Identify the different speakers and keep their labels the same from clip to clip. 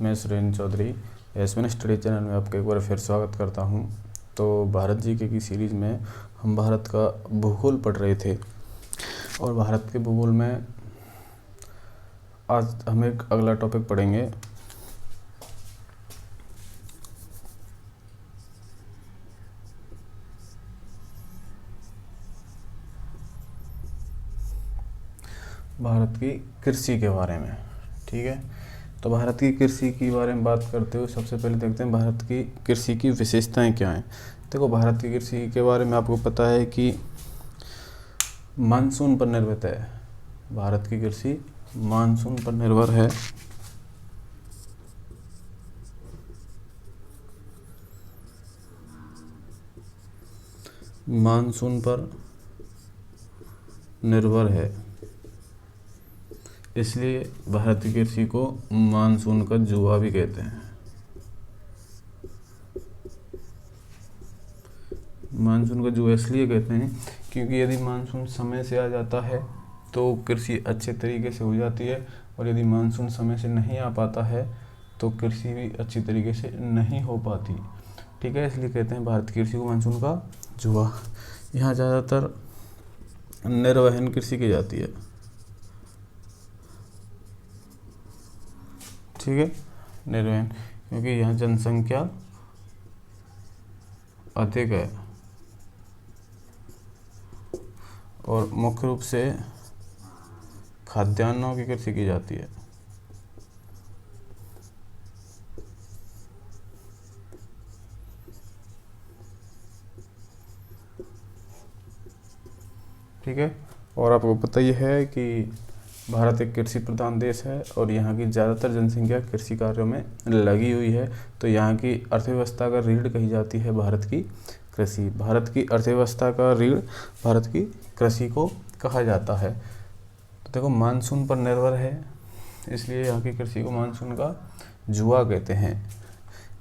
Speaker 1: मैं Surendra Chaudhary एसवन study channel में आपका एक बार फिर स्वागत करता हूं। तो भारत जीके की सीरीज़ में हम भारत का भूगोल पढ़ रहे थे और भारत के भूगोल में आज हम एक अगला टॉपिक पढ़ेंगे। भारत की कृषि के बारे में। ठीक है, तो भारत की कृषि के बारे में बात करते हुए सबसे पहले देखते हैं भारत की कृषि की विशेषताएं क्या हैं। देखो, भारत की कृषि के बारे में आपको पता है कि मानसून पर निर्भर है। भारत की कृषि मानसून पर निर्भर है। मानसून पर निर्भर है, इसलिए भारत की कृषि को मानसून का जुआ भी कहते हैं। मानसून का जुआ इसलिए कहते हैं क्योंकि यदि मानसून समय से आ जाता है तो कृषि अच्छे तरीके से हो जाती है, और यदि मानसून समय से नहीं आ पाता है तो कृषि भी अच्छी तरीके से नहीं हो पाती। ठीक है, इसलिए कहते हैं भारत की कृषि को मानसून का जुआ। यहाँ ज़्यादातर निर्वहन कृषि की जाती है। ठीक है, निर्वहन, क्योंकि यहाँ जनसंख्या अधिक है और मुख्य रूप से खाद्यान्नों की कृषि की जाती है। ठीक है, और आपको पता ही है कि भारत एक कृषि प्रधान देश है और यहाँ की ज़्यादातर जनसंख्या कृषि कार्यों में लगी हुई है। तो यहाँ की अर्थव्यवस्था का रीढ़ कही जाती है भारत की कृषि। भारत की अर्थव्यवस्था का रीढ़ भारत की कृषि को कहा जाता है। तो देखो, मानसून पर निर्भर है, इसलिए यहाँ की कृषि को मानसून का जुआ कहते हैं।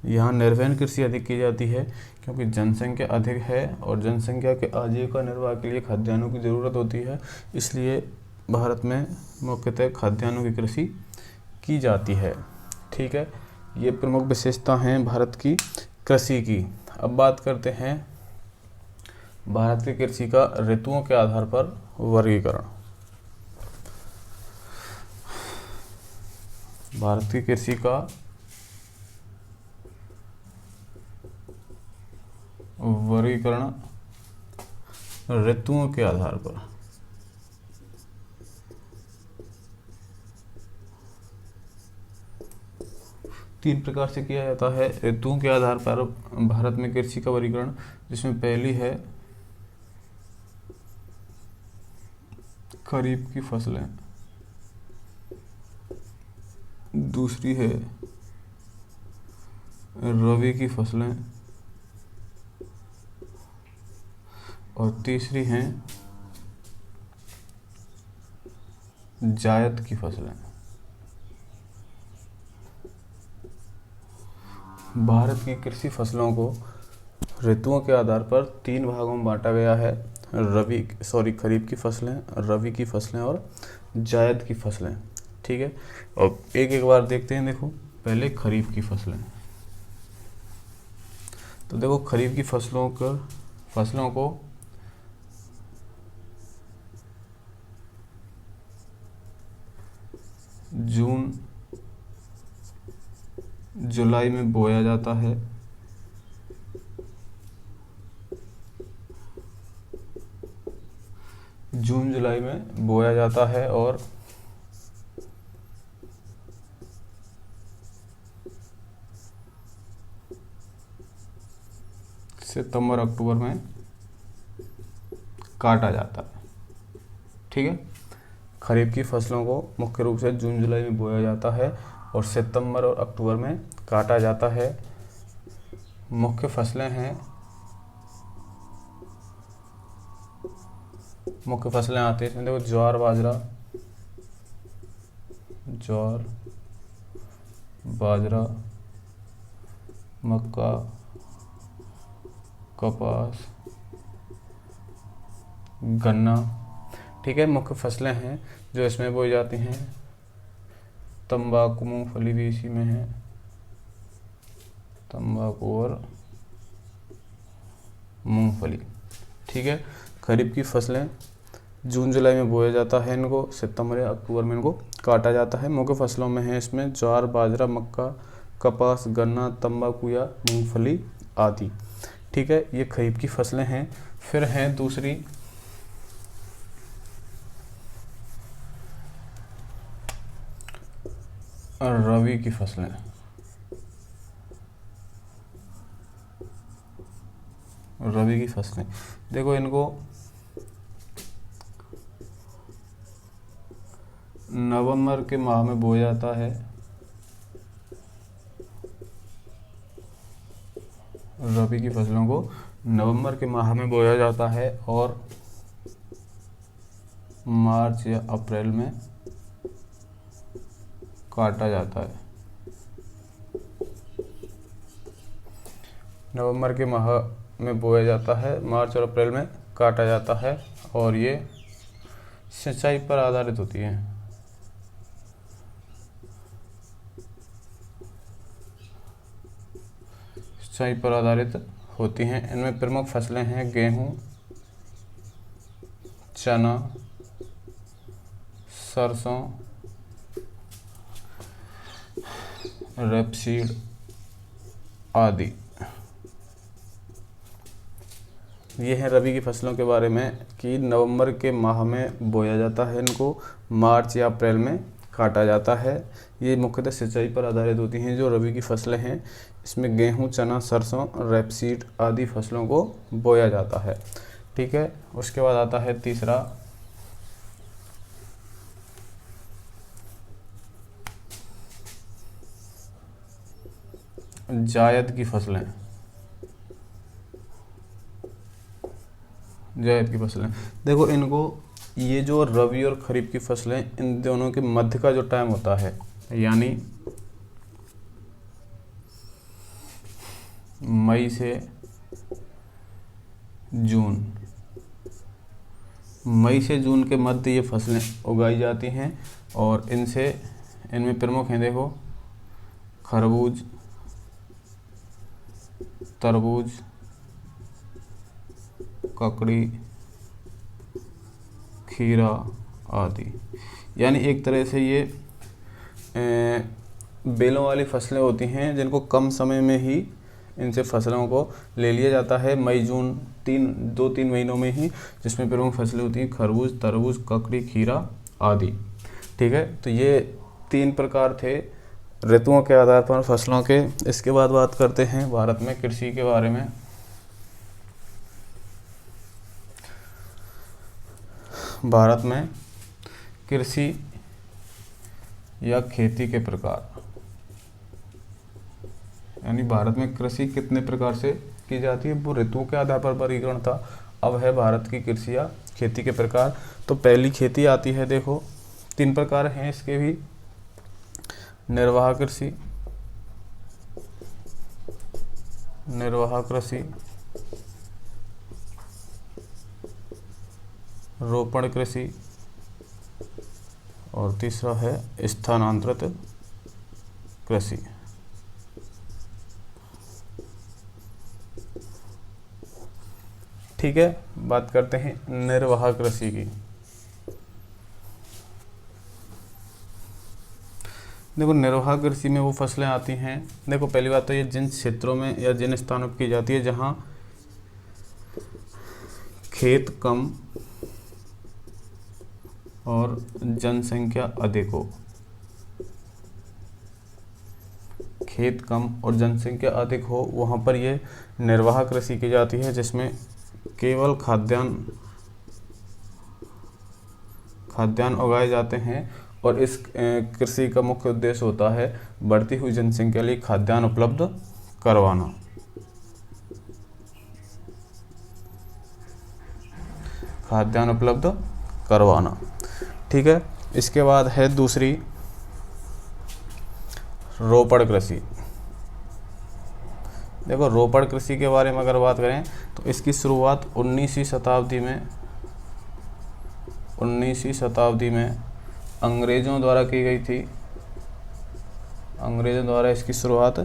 Speaker 1: यहाँ निर्वहन कृषि अधिक की जाती है क्योंकि जनसंख्या अधिक है और जनसंख्या के आजीविका निर्वाह के लिए खाद्यान्नों की ज़रूरत होती है, इसलिए भारत में मुख्यतः खाद्यान्नों की कृषि की जाती है। ठीक है, ये प्रमुख विशेषता हैं भारत की कृषि की। अब बात करते हैं भारत की कृषि का ऋतुओं के आधार पर वर्गीकरण। भारत की कृषि का वर्गीकरण ऋतुओं के आधार पर। तीन प्रकार से किया जाता है ऋतुओं के आधार पर भारत में कृषि का वर्गीकरण, जिसमें पहली है खरीफ की फसलें, दूसरी है रबी की फसलें और तीसरी हैं जायद की फसलें। भारत की कृषि फसलों को ऋतुओं के आधार पर तीन भागों में बांटा गया है। खरीफ की फसलें, रबी की फसलें और जायद की फसलें। ठीक है, और एक एक बार देखते हैं। देखो, पहले खरीफ की फसलें। तो देखो, खरीफ की फसलों को जून जुलाई में बोया जाता है। जून जुलाई में बोया जाता है और सितंबर अक्टूबर में काटा जाता है। ठीक है, खरीफ की फसलों को मुख्य रूप से जून जुलाई में बोया जाता है और सितंबर और अक्टूबर में काटा जाता है। मुख्य फसलें आती हैं इसमें। देखो, ज्वार बाजरा, मक्का, कपास, गन्ना। ठीक है, मुख्य फसलें हैं जो इसमें बोई जाती हैं। तंबाकू, मूंगफली भी इसी में है। तंबाकू और मूंगफली। ठीक है। खरीफ की फसलें जून जुलाई में बोया जाता है, इनको सितंबर या अक्टूबर में इनको काटा जाता है। मुख्य फसलों में है इसमें ज्वार, बाजरा, मक्का, कपास, गन्ना, तंबाकू या मूंगफली आदि। ठीक है, ये खरीफ की फसलें हैं। फिर हैं दूसरी रबी की फसलें। रबी की फसलें देखो, इनको नवंबर के माह में बोया जाता है। रबी की फसलों को नवंबर के माह में बोया जाता है और मार्च या अप्रैल में काटा जाता है। नवंबर के माह में बोया जाता है, मार्च और अप्रैल में काटा जाता है और ये सिंचाई पर आधारित होती है। सिंचाई पर आधारित होती हैं। इनमें प्रमुख फसलें हैं गेहूं, चना, सरसों, रेपसीड आदि। ये है रबी की फसलों के बारे में कि नवंबर के माह में बोया जाता है, इनको मार्च या अप्रैल में काटा जाता है। ये मुख्यतः सिंचाई पर आधारित होती हैं जो रबी की फसलें हैं। इसमें गेहूं, चना, सरसों, रेपसीड आदि फसलों को बोया जाता है। ठीक है। उसके बाद आता है तीसरा जायद की फसलें। जायद की फसलें देखो, इनको ये जो रबी और खरीफ की फसलें, इन दोनों के मध्य का जो टाइम होता है, यानी मई से जून, मई से जून के मध्य ये फसलें उगाई जाती हैं और इनमें प्रमुख हैं देखो खरबूज, तरबूज, ककड़ी, खीरा आदि। यानी एक तरह से ये बेलों वाली फसलें होती हैं जिनको कम समय में ही इनसे फसलों को ले लिया जाता है। मई जून 2-3 महीनों में ही, जिसमें प्रमुख फसलें होती हैं खरबूज, तरबूज, ककड़ी, खीरा आदि। ठीक है। तो ये 3 प्रकार थे ऋतुओं के आधार पर फसलों के। इसके बाद बात करते हैं भारत में कृषि के बारे में। भारत में कृषि या खेती के प्रकार, यानी भारत में कृषि कितने प्रकार से की जाती है, वो ऋतुओं के आधार पर वर्गीकरण था। अब है भारत की कृषि या खेती के प्रकार। तो पहली खेती आती है, देखो 3 प्रकार हैं इसके भी। निर्वाह कृषि, रोपण कृषि और तीसरा है स्थानांतरित कृषि। ठीक है। बात करते हैं निर्वाह कृषि की। देखो, निर्वाह कृषि में वो फसलें आती हैं। देखो, पहली बात तो ये जिन क्षेत्रों में या जिन स्थानों पर की जाती है जहाँ खेत कम और जनसंख्या अधिक हो। खेत कम और जनसंख्या अधिक हो, वहाँ पर ये निर्वाह कृषि की जाती है, जिसमें केवल खाद्यान्न उगाए जाते हैं और इस कृषि का मुख्य उद्देश्य होता है बढ़ती हुई जनसंख्या के लिए खाद्यान्न उपलब्ध करवाना। ठीक है। इसके बाद है दूसरी रोपण कृषि। देखो, रोपण कृषि के बारे में अगर बात करें तो इसकी शुरुआत 19वीं शताब्दी में अंग्रेज़ों द्वारा की गई थी। अंग्रेज़ों द्वारा इसकी शुरुआत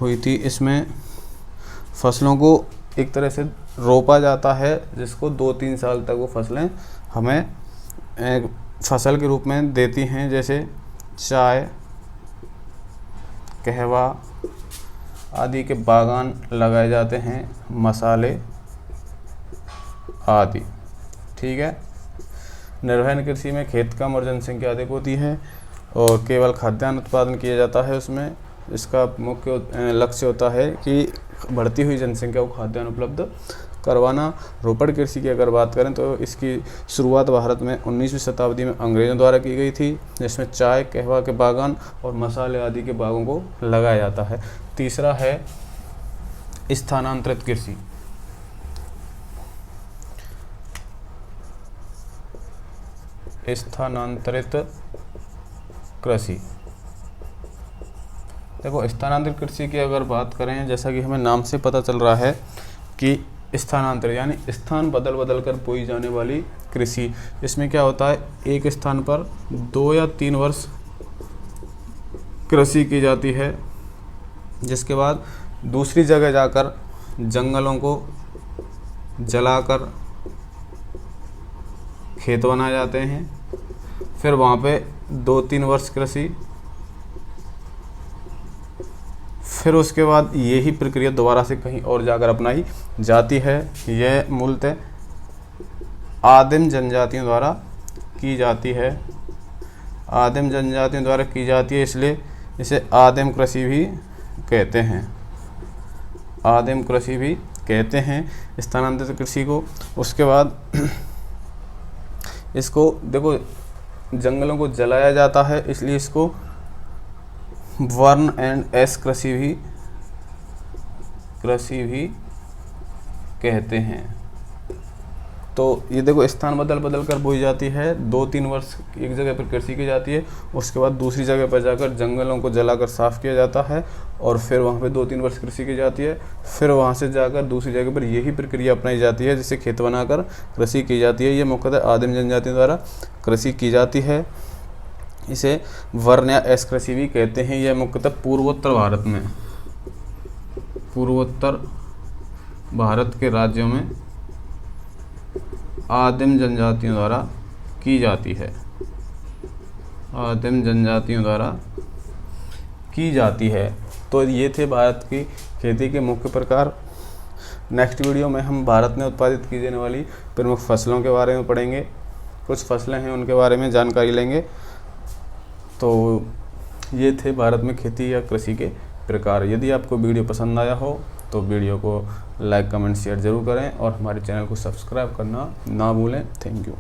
Speaker 1: हुई थी। इसमें फसलों को एक तरह से रोपा जाता है, जिसको 2-3 साल तक वो फसलें हमें एक फसल के रूप में देती हैं, जैसे चाय, कहवा आदि के बागान लगाए जाते हैं, मसाले आदि। ठीक है। निर्वहन कृषि में खेत कम और जनसंख्या अधिक होती है और केवल खाद्यान्न उत्पादन किया जाता है उसमें। इसका मुख्य लक्ष्य होता है कि बढ़ती हुई जनसंख्या को खाद्यान्न उपलब्ध करवाना। रोपड़ कृषि की अगर बात करें तो इसकी शुरुआत भारत में 19वीं शताब्दी में अंग्रेज़ों द्वारा की गई थी, जिसमें चाय, कहवा के बागान और मसाले आदि के बागों को लगाया जाता है। तीसरा है स्थानांतरित कृषि। स्थानांतरित कृषि, देखो स्थानांतरित कृषि की अगर बात करें, जैसा कि हमें नाम से पता चल रहा है कि स्थानांतरित यानी स्थान बदल बदल कर बोई जाने वाली कृषि। इसमें क्या होता है, एक स्थान पर 2 या 3 वर्ष कृषि की जाती है, जिसके बाद दूसरी जगह जाकर जंगलों को जलाकर खेत बनाए जाते हैं। फिर वहाँ पे 2-3 वर्ष कृषि, फिर उसके बाद यही प्रक्रिया दोबारा से कहीं और जाकर अपनाई जाती है। यह मूलतः आदिम जनजातियों द्वारा की जाती है। आदिम जनजातियों द्वारा की जाती है, इसलिए इसे आदिम कृषि भी कहते हैं। आदिम कृषि भी कहते हैं स्थानांतरित कृषि को। उसके बाद इसको देखो जंगलों को जलाया जाता है, इसलिए इसको बर्न एंड एश कृषि भी कहते हैं। तो ये देखो स्थान बदल बदल कर बोई जाती है, 2-3 वर्ष एक जगह पर कृषि की जाती है, उसके बाद दूसरी जगह पर जाकर जंगलों को जलाकर साफ़ किया जाता है और फिर वहाँ पे 2-3 वर्ष कृषि की जाती है। फिर वहाँ से जाकर दूसरी जगह पर यही प्रक्रिया अपनाई जाती है, जिससे खेत बनाकर कृषि की जाती है। ये मुख्यतः आदिम जनजातियों द्वारा कृषि की जाती है। इसे वर्ण या एश कृषि भी कहते हैं। यह मुख्यतः पूर्वोत्तर भारत के राज्यों में आदिम जनजातियों द्वारा की जाती है। आदिम जनजातियों द्वारा की जाती है। तो ये थे भारत की खेती के मुख्य प्रकार। नेक्स्ट वीडियो में हम भारत में उत्पादित की जाने वाली प्रमुख फसलों के बारे में पढ़ेंगे। कुछ फसलें हैं उनके बारे में जानकारी लेंगे। तो ये थे भारत में खेती या कृषि के प्रकार। यदि आपको वीडियो पसंद आया हो तो वीडियो को लाइक, कमेंट, शेयर ज़रूर करें और हमारे चैनल को सब्सक्राइब करना ना भूलें। Thank you.